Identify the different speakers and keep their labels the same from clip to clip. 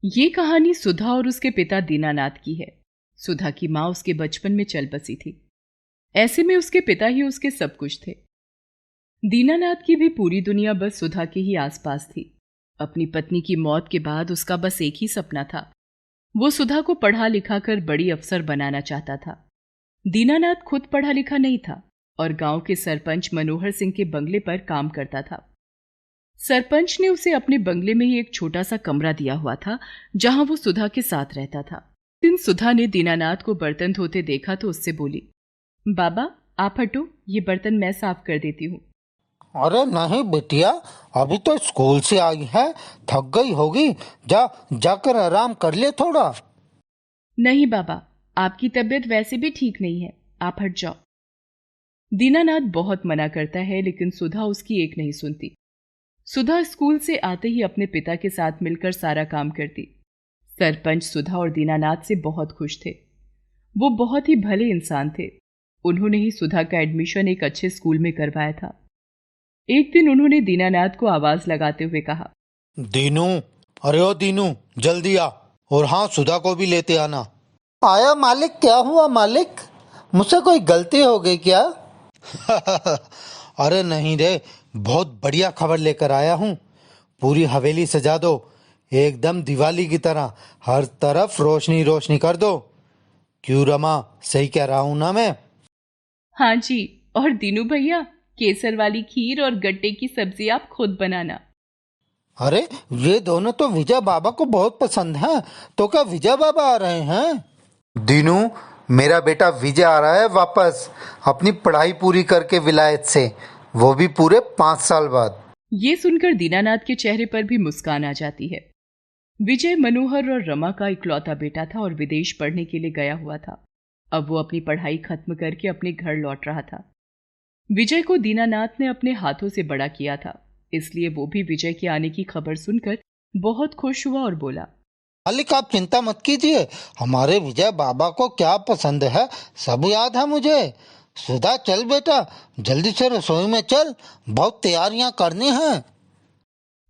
Speaker 1: ये कहानी सुधा और उसके पिता दीनानाथ की है। सुधा की माँ उसके बचपन में चल बसी थी। ऐसे में उसके पिता ही उसके सब कुछ थे। दीनानाथ की भी पूरी दुनिया बस सुधा के ही आसपास थी। अपनी पत्नी की मौत के बाद उसका बस एक ही सपना था। वो सुधा को पढ़ा लिखा कर बड़ी अफसर बनाना चाहता था। दीनानाथ खुद पढ़ा लिखा नहीं था और गांव के सरपंच मनोहर सिंह के बंगले पर काम करता था। सरपंच ने उसे अपने बंगले में ही एक छोटा सा कमरा दिया हुआ था, जहां वो सुधा के साथ रहता था। दिन सुधा ने दीनानाथ को बर्तन धोते देखा तो उससे बोली, बाबा आप हटो, ये बर्तन मैं साफ कर देती हूँ।
Speaker 2: अरे नहीं बिटिया, अभी तो स्कूल से आई है, थक गई होगी। जाकर आराम कर ले थोड़ा।
Speaker 1: नहीं बाबा, आपकी तबीयत वैसे भी ठीक नहीं है, आप हट जाओ। दीनानाथ बहुत मना करता है, लेकिन सुधा उसकी एक नहीं सुनती। सुधा स्कूल से आते ही अपने पिता के साथ मिलकर सारा काम करती। सरपंच सुधा और दीनानाथ से बहुत खुश थे। वो बहुत ही भले इंसान थे। उन्होंने ही सुधा का एडमिशन एक अच्छे स्कूल में करवाया था। एक दिन उन्होंने दीनानाथ को आवाज लगाते हुए कहा,
Speaker 2: दीनू, अरे ओ दीनू, जल्दी आ। और हाँ, सुधा को भी लेते आना। आया मालिक। क्या हुआ मालिक? मुझसे कोई गलती हो गई क्या? अरे नहीं रे, बहुत बढ़िया खबर लेकर आया हूँ। पूरी हवेली सजा दो, एकदम दिवाली की तरह, हर तरफ रोशनी रोशनी कर दो। क्यों रमा, सही कह रहा हूँ ना मैं?
Speaker 1: हाँ जी, और दीनू भैया, केसर वाली खीर और गट्टे की सब्जी आप खुद बनाना।
Speaker 2: अरे ये दोनों तो विजय बाबा को बहुत पसंद हैं। तो क्या विजय बाबा आ रहे हैं? दीनू, मेरा बेटा विजय आ रहा है वापस, अपनी पढ़ाई पूरी करके विलायत से, वो भी पूरे 5 साल बाद।
Speaker 1: ये सुनकर दीनानाथ के चेहरे पर भी मुस्कान आ जाती है। विजय मनोहर और रमा का इकलौता बेटा था और विदेश पढ़ने के लिए गया हुआ था। अब वो अपनी पढ़ाई खत्म करके अपने घर लौट रहा था। विजय को दीनानाथ ने अपने हाथों से बड़ा किया था, इसलिए वो भी विजय के आने की खबर सुनकर बहुत खुश हुआ और बोला,
Speaker 2: मालिक आप चिंता मत कीजिए, हमारे विजय बाबा को क्या पसंद है सब याद है मुझे। सुधा चल बेटा, जल्दी से रसोई में चल, बहुत तैयारियां करनी हैं।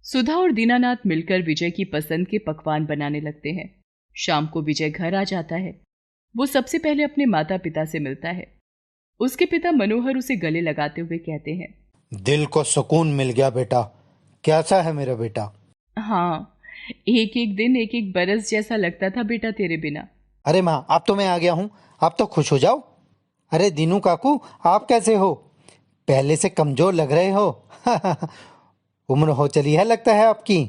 Speaker 1: सुधा और दीनानाथ मिलकर विजय की पसंद के पकवान बनाने लगते हैं। शाम को विजय घर आ जाता है। वो सबसे पहले अपने माता पिता से मिलता है। उसके पिता मनोहर उसे गले लगाते हुए कहते हैं,
Speaker 2: दिल को सुकून मिल गया बेटा। कैसा है मेरा बेटा?
Speaker 1: हाँ, एक एक दिन एक एक बरस जैसा लगता था बेटा तेरे बिना।
Speaker 2: अरे माँ, अब तो मैं आ गया हूँ, आप तो खुश हो जाओ। अरे दीनू काकू, आप कैसे हो? पहले से कमजोर लग रहे हो। उम्र हो चली है लगता है आपकी।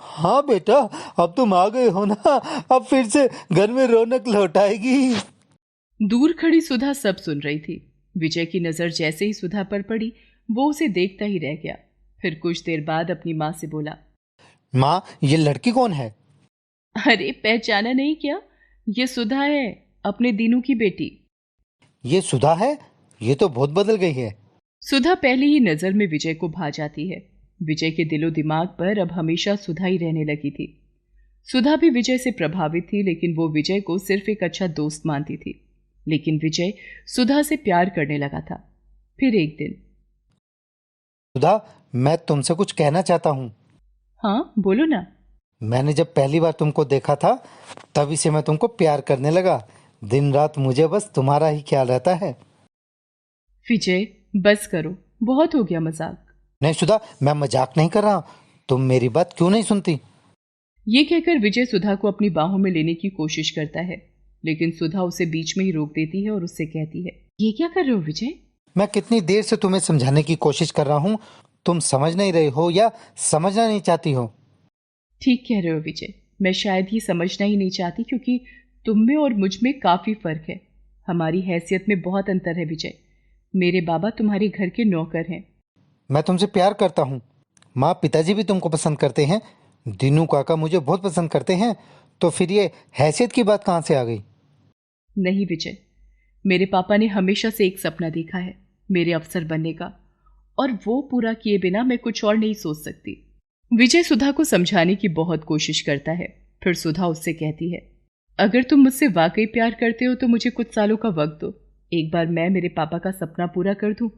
Speaker 2: हाँ बेटा, अब तुम आ गए हो ना, अब फिर से घर में रौनक लौट आएगी।
Speaker 1: दूर खड़ी सुधा सब सुन रही थी। विजय की नजर जैसे ही सुधा पर पड़ी, वो उसे देखता ही रह गया। फिर कुछ देर बाद अपनी माँ से बोला,
Speaker 2: माँ, ये लड़की कौन है?
Speaker 1: अरे पहचाना नहीं क्या? ये सुधा है, अपने दीनू की बेटी।
Speaker 2: ये सुधा है? ये तो बहुत बदल गई है।
Speaker 1: सुधा पहली ही नजर में विजय को भा जाती है। विजय के दिलो दिमाग पर अब हमेशा सुधा ही रहने लगी थी। सुधा भी विजय से प्रभावित थी, लेकिन वो विजय को सिर्फ एक अच्छा दोस्त मानती थी। लेकिन विजय सुधा से प्यार करने लगा था। फिर एक दिन,
Speaker 2: सुधा, मैं तुमसे कुछ कहना चाहता हूँ।
Speaker 1: हाँ बोलो ना।
Speaker 2: मैंने जब पहली बार तुमको देखा था, तभी से मैं तुमको प्यार करने लगा। दिन रात मुझे बस तुम्हारा ही ख्याल रहता है।
Speaker 1: विजय बस करो, बहुत हो गया मजाक।
Speaker 2: नहीं सुधा, मैं मजाक नहीं कर रहा। तुम मेरी बात क्यों नहीं सुनती?
Speaker 1: ये कहकर विजय सुधा को अपनी बाहों में लेने की कोशिश करता है, लेकिन सुधा उसे बीच में ही रोक देती है और उससे कहती है, ये क्या कर रहे हो विजय?
Speaker 2: मैं कितनी देर से तुम्हें समझाने की कोशिश कर रहा हूँ, तुम समझ नहीं रही हो या समझना नहीं चाहती हो?
Speaker 1: ठीक कह रहे हो विजय, मैं शायद ही समझना ही नहीं चाहती, क्योंकि तुम में और मुझ में काफी फर्क है। हमारी हैसियत में बहुत अंतर है विजय। मेरे बाबा तुम्हारे घर के नौकर हैं।
Speaker 2: मैं तुमसे प्यार करता हूँ। माँ पिताजी भी तुमको पसंद करते हैं, दीनू काका मुझे बहुत पसंद करते हैं, तो फिर ये हैसियत की बात कहाँ से आ गई?
Speaker 1: नहीं विजय, मेरे पापा ने हमेशा से एक सपना देखा है, मेरे अफसर बनने का, और वो पूरा किए बिना मैं कुछ और नहीं सोच सकती। विजय सुधा को समझाने की बहुत कोशिश करता है। फिर सुधा उससे कहती है, अगर तुम मुझसे वाकई प्यार करते हो तो मुझे कुछ सालों का वक्त दो। एक बार मैं मेरे पापा का सपना पूरा कर दूं,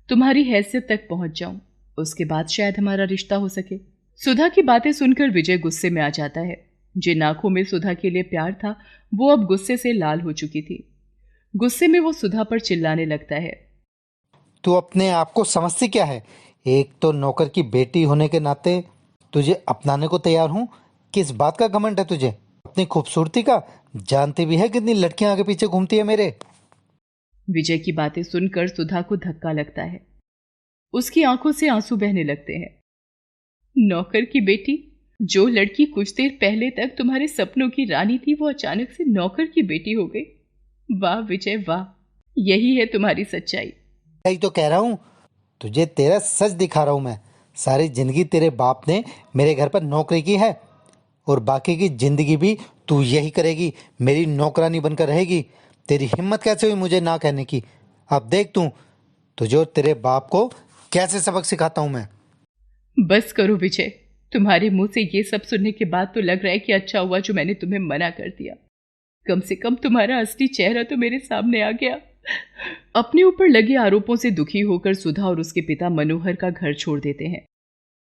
Speaker 1: तुम्हारी हैसियत तक पहुंच जाऊं, उसके बाद शायद हमारा रिश्ता हो सके। सुधा की बातें सुनकर विजय गुस्से में आ जाता है। जिन आंखों में सुधा के लिए प्यार था वो अब गुस्से से लाल हो चुकी थी। गुस्से में वो सुधा पर चिल्लाने लगता है।
Speaker 2: तू अपने आप को समझती क्या है? एक तो नौकर की बेटी होने के नाते तुझे अपनाने को तैयार हूँ। किस बात का घमंड है तुझे? अपनी खूबसूरती का? जानती भी है कितनी लड़कियां आगे पीछे घूमती है मेरे।
Speaker 1: विजय की बातें सुनकर सुधा को धक्का लगता है। उसकी आंखों से आंसू बहने लगते हैं। नौकर की बेटी? जो लड़की कुछ देर पहले तक तुम्हारे सपनों की रानी थी वो अचानक से नौकर की बेटी हो गई। वाह विजय वाह, यही है तुम्हारी सच्चाई।
Speaker 2: यही तो कह रहा हूँ, तुझे तेरा सच दिखा रहा हूँ मैं। सारी जिंदगी तेरे बाप ने मेरे घर पर नौकरी की है और बाकी की जिंदगी भी तू यही करेगी, मेरी नौकरानी बनकर रहेगी। तेरी हिम्मत कैसे हुई मुझे ना कहने की? अब देख तू, तुझे और तेरे बाप को कैसे सबक सिखाता हूँ मैं।
Speaker 1: बस करो विजय, तुम्हारे मुंह से ये सब सुनने के बाद तो लग रहा है कि अच्छा हुआ जो मैंने तुम्हें मना कर दिया। कम से कम तुम्हारा असली चेहरा तो मेरे सामने आ गया। अपने ऊपर लगे आरोपों से दुखी होकर सुधा और उसके पिता मनोहर का घर छोड़ देते हैं।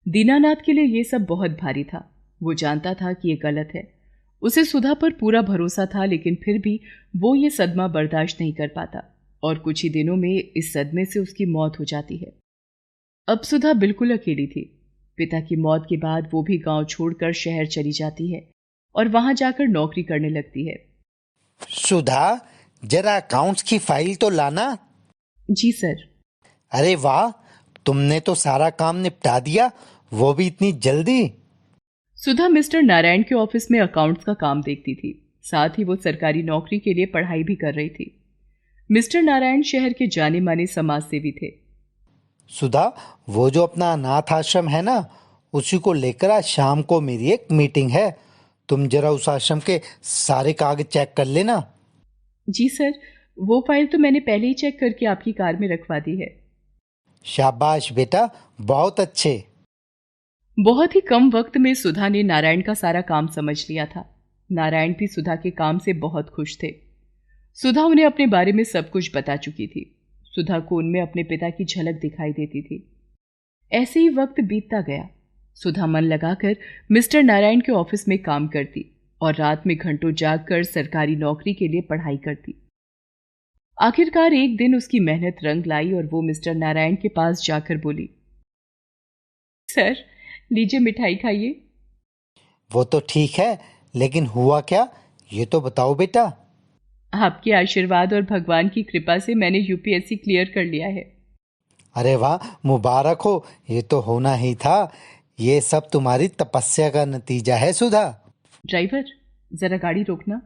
Speaker 1: दीनानाथ के लिए यह सब बहुत भारी था। वो जानता था कि यह गलत है। उसे सुधा पर पूरा भरोसा था, लेकिन फिर भी वो ये सदमा बर्दाश्त नहीं कर पाता और कुछ ही दिनों में इस सदमे से उसकी मौत हो जाती है। अब सुधा बिल्कुल अकेली थी। पिता की मौत के बाद वो भी गांव छोड़कर शहर चली जाती है और वहां जाकर नौकरी करने लगती है।
Speaker 2: सुधा, जरा अकाउंट्स की फाइल तो लाना।
Speaker 1: जी सर।
Speaker 2: अरे वाह, तुमने तो सारा काम निपटा दिया, वो भी इतनी जल्दी।
Speaker 1: सुधा मिस्टर नारायण के ऑफिस में अकाउंट्स का काम देखती थी। साथ ही वो सरकारी नौकरी के लिए पढ़ाई भी कर रही थी। मिस्टर नारायण शहर के जाने माने समाज सेवी थे।
Speaker 2: सुधा, वो जो अपना अनाथ आश्रम है ना, उसी को लेकर आज शाम को मेरी एक मीटिंग है। तुम जरा उस आश्रम के सारे कागज चेक कर लेना।
Speaker 1: जी सर, वो फाइल तो मैंने पहले ही चेक करके आपकी कार में रखवा दी है।
Speaker 2: शाबाश बेटा, बहुत अच्छे।
Speaker 1: बहुत ही कम वक्त में सुधा ने नारायण का सारा काम समझ लिया था। नारायण भी सुधा के काम से बहुत खुश थे। सुधा उन्हें अपने बारे में सब कुछ बता चुकी थी। सुधा को उनमें अपने पिता की झलक दिखाई देती थी। ऐसे ही वक्त बीतता गया। सुधा मन लगाकर मिस्टर नारायण के ऑफिस में काम करती और रात में घंटों जागकर सरकारी नौकरी के लिए पढ़ाई करती। आखिरकार एक दिन उसकी मेहनत रंग लाई और वो मिस्टर नारायण के पास जाकर बोली, सर लीजिए मिठाई खाइए।
Speaker 2: वो तो ठीक है, लेकिन हुआ क्या, ये तो बताओ बेटा।
Speaker 1: आपके आशीर्वाद और भगवान की कृपा से मैंने यूपीएससी क्लियर कर लिया है।
Speaker 2: अरे वाह, मुबारक हो। ये तो होना ही था। ये सब तुम्हारी तपस्या का नतीजा है सुधा।
Speaker 1: ड्राइवर जरा गाड़ी रोकना।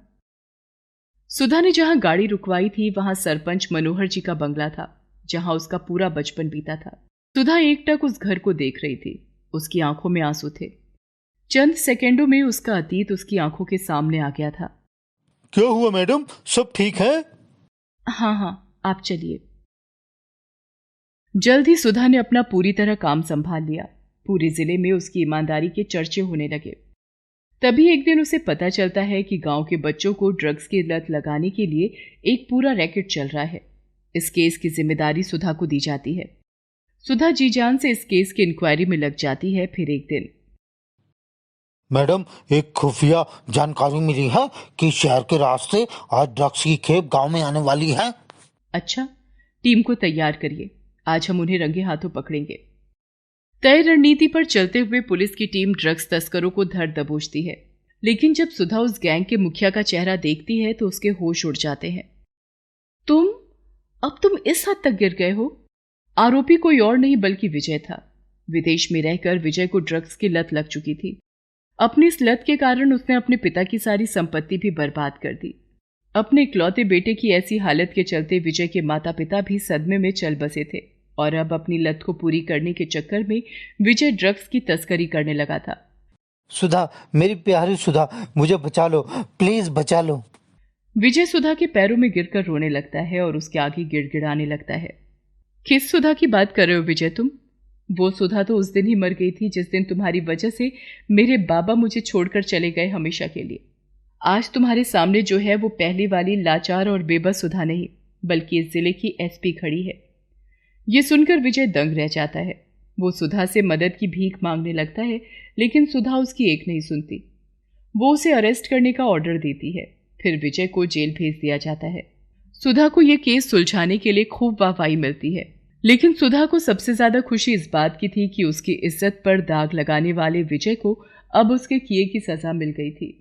Speaker 1: सुधा ने जहां गाड़ी रुकवाई थी वहां सरपंच मनोहर जी का बंगला था, जहां उसका पूरा बचपन बीता था। सुधा एकटक उस घर को देख रही थी। उसकी आंखों में आंसू थे। चंद सेकंडों में उसका अतीत उसकी आंखों के सामने आ गया था।
Speaker 2: क्या हुआ मैडम, सब ठीक है?
Speaker 1: हाँ हाँ, आप चलिए। जल्द ही सुधा ने अपना पूरी तरह काम संभाल लिया। पूरे जिले में उसकी ईमानदारी के चर्चे होने लगे। तभी एक दिन उसे पता चलता है कि गांव के बच्चों को ड्रग्स की लत लगाने के लिए एक पूरा रैकेट चल रहा है। इस केस की जिम्मेदारी सुधा को दी जाती है। सुधा जी जान से इस केस की इंक्वायरी में लग जाती है। फिर एक दिन,
Speaker 2: मैडम, एक खुफिया जानकारी मिली है कि शहर के रास्ते आज ड्रग्स की खेप गांव में आने वाली है।
Speaker 1: अच्छा, टीम को तैयार करिए, आज हम उन्हें रंगे हाथों पकड़ेंगे। तय रणनीति पर चलते हुए पुलिस की टीम ड्रग्स तस्करों को धर दबोचती है। लेकिन जब सुधा उस गैंग के मुखिया का चेहरा देखती है तो उसके होश उड़ जाते हैं। तुम इस हद तक गिर गए हो? आरोपी कोई और नहीं बल्कि विजय था। विदेश में रहकर विजय को ड्रग्स की लत लग चुकी थी। अपनी इस लत के कारण उसने अपने पिता की सारी संपत्ति भी बर्बाद कर दी। अपने इकलौते बेटे की ऐसी हालत के चलते विजय के माता पिता भी सदमे में चल बसे थे और अब अपनी लत को पूरी करने के चक्कर में विजय ड्रग्स की तस्करी करने लगा था।
Speaker 2: सुधा, मेरी प्यारी सुधा, मुझे बचा लो, प्लीज बचा लो।
Speaker 1: विजय सुधा के पैरों में गिरकर रोने लगता है और उसके आगे गिड़गिड़ाने लगता है। किस सुधा की बात कर रहे हो विजय तुम? वो सुधा तो उस दिन ही मर गई थी जिस दिन तुम्हारी वजह से मेरे बाबा मुझे छोड़कर चले गए हमेशा के लिए। आज तुम्हारे सामने जो है वो पहली वाली लाचार और बेबस सुधा नहीं बल्कि इस जिले की एसपी खड़ी है। ये सुनकर विजय दंग रह जाता है। वो सुधा से मदद की भीख मांगने लगता है, लेकिन सुधा उसकी एक नहीं सुनती। वो उसे अरेस्ट करने का ऑर्डर देती है। फिर विजय को जेल भेज दिया जाता है। सुधा को यह केस सुलझाने के लिए खूब वाहवाही मिलती है, लेकिन सुधा को सबसे ज्यादा खुशी इस बात की थी कि उसकी इज्जत पर दाग लगाने वाले विजय को अब उसके किए की सजा मिल गई थी।